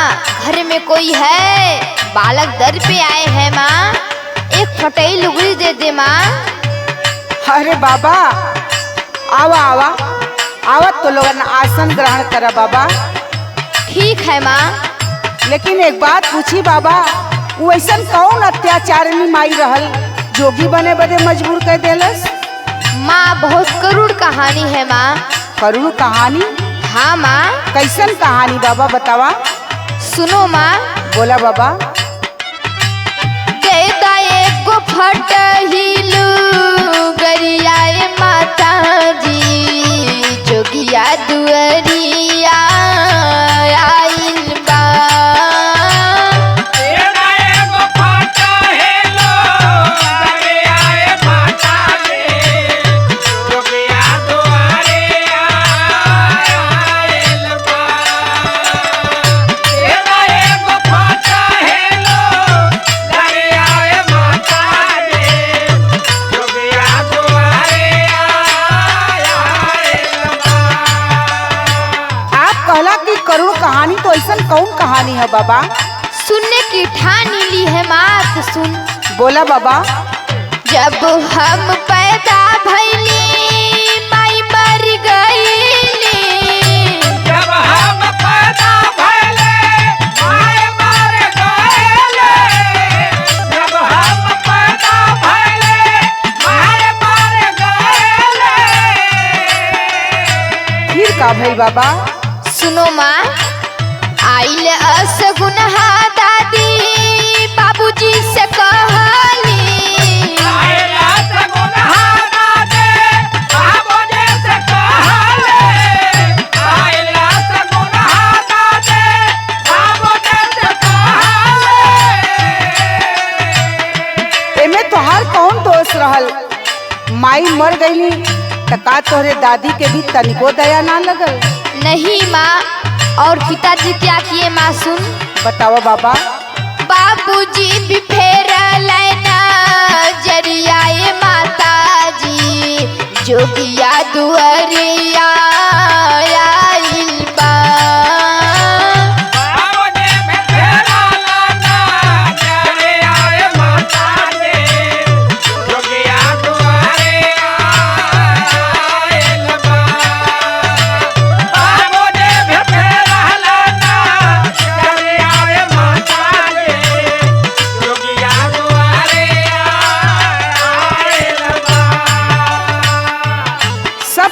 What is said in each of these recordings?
घर में कोई है? बालक दर पे आए हैं माँ, एक फटेई लुगड़ी दे दे माँ। अरे बाबा, आवा आवा आवा, तो लोगन आसन ग्रहण करा बाबा। ठीक है माँ। लेकिन एक बात पूछी बाबा, वो ऐसा कौन अत्याचारिणी माई रहल जोगी बने बदे मजबूर कर देलस? माँ बहुत करुण कहानी है माँ। करुण कहानी? हाँ माँ। कैसन कहानी बाबा बतावा? सुनो माँ। बोला बाबा। को फटहिलू गरियाए माता जी, जोगिया दुअरिया आइल बा। करुण कहानी तो ऐसा कौन कहानी है बाबा? सुनने की ठानी ली है माँ तो सुन। बोला बाबा। जब हम पैदा भइली माई मर गईली, जब हम पैदा भइले माई मर गईले, जब हम पैदा भइले माई मर गईले। फिर का भइल बाबा? सुनो माँ। आइल असगुनहा दादी बाबूजी से कहली, आइल असगुनहा दादी बाबूजी से कहली, आइल असगुनहा दादी बाबूजी से कहली। एमे तोहार कौन दोष रहल? माई मर गईली त का तोहरे दादी के भी तनिको दया ना लगल? नहीं माँ। और पिताजी क्या किए माँ सुन। बताओ बाबा। बाबूजी भी फेर लेना जरियाए माता जी, जोगिया दुअरिया आइल बा।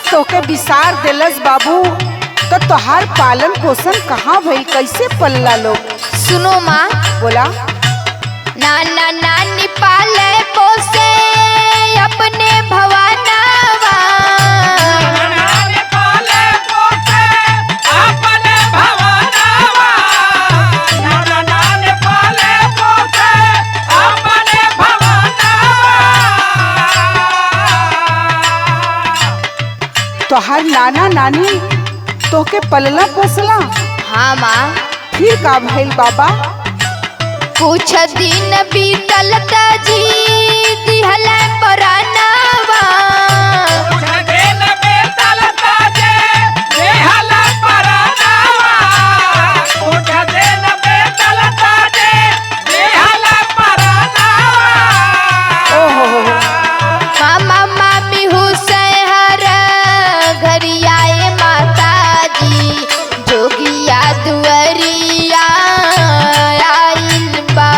तोके विसार देलस बाबू, तो तोहार पालन पोषण कहाँ भइल? कैसे पल्ला लोग? सुनो माँ। बोला। नाना नानी पाले पोसे अपने भवानावा, नानी पाले पोसे अपने भवानावा, नाना नानी पाले पोसे अपने भवानावा। तोहार नाना नानी तोके पलला पोसला? हाँ माँ। फिर का भइल बाबा? कुछ दिन बीतल जी दिहल परानावा, कुछ दिन बीतल जी दिहल परानावा, कुछ दिन बीतल जी दिहल परानावा। ओहो। मामा मामी हुसैन घरियाए माता जी, जोगिया दुअरिया आइल बा।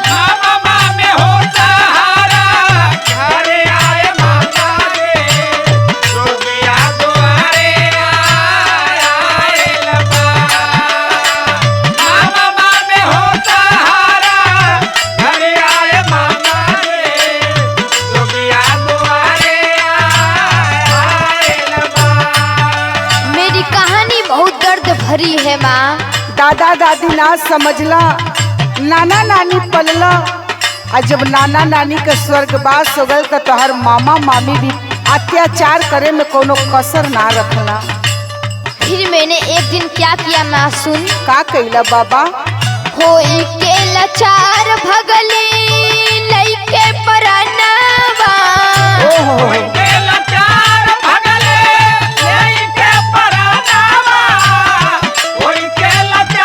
मामा मामी हुसैन घरियाए माता जी, जोगिया दुअरिया आइल बा। मामा मामी हुसैन घरियाए माता जी, जोगिया दुअरिया आइल बा। मेरी कहानी बहुत दर्द भरी है माँ। दादा दादी ना समझला, नाना नानी पलला, और जब नाना नानी के स्वर्गवास हो गए तो तोहर मामा मामी भी अत्याचार करे में कोनो कसर ना रखला। फिर मैंने एक दिन क्या किया माँ सुन। का कइला बाबा? होई के लाचार भगली लइके परानावा, ओहो। के लाचार भगले लइके परानावा, होई के लाचार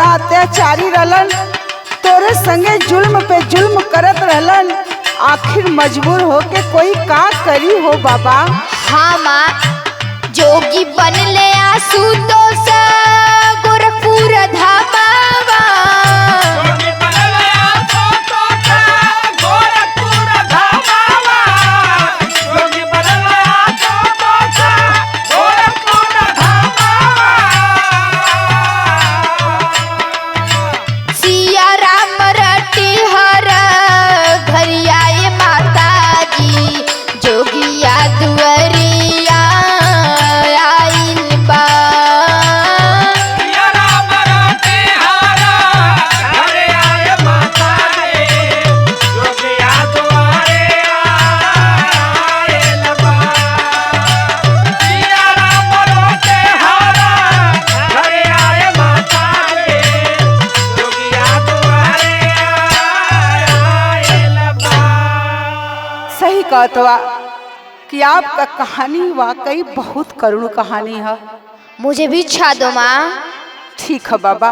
इतना अत्याचारी रहलन, तोरे संगे जुल्म पे जुल्म करत रहलन, आखिर मजबूर होके कोई का करी हो बाबा। हाँ माँ, जोगी बन ले आसू तो गोरखपुर धामावा। जोगी बनले आसो तोता गोरखपुर धामावा। जोगी बनले आसो तोता गोरखपुर धामावा। सिया राम रटी हर घर आए माता जी, जोगिया दुअरिया आइल बा। सिया राम रटे हारा घरे आए माता रे, जोगिया दुआरे आएल बा। सिया राम रटे हारा घरे आए माता रे, जोगिया दुआरे आएल बा। सही कहत बा कि आपका कहानी वाकई बहुत करुण कहानी है। मुझे भी इच्छा दो माँ। ठीक है बाबा।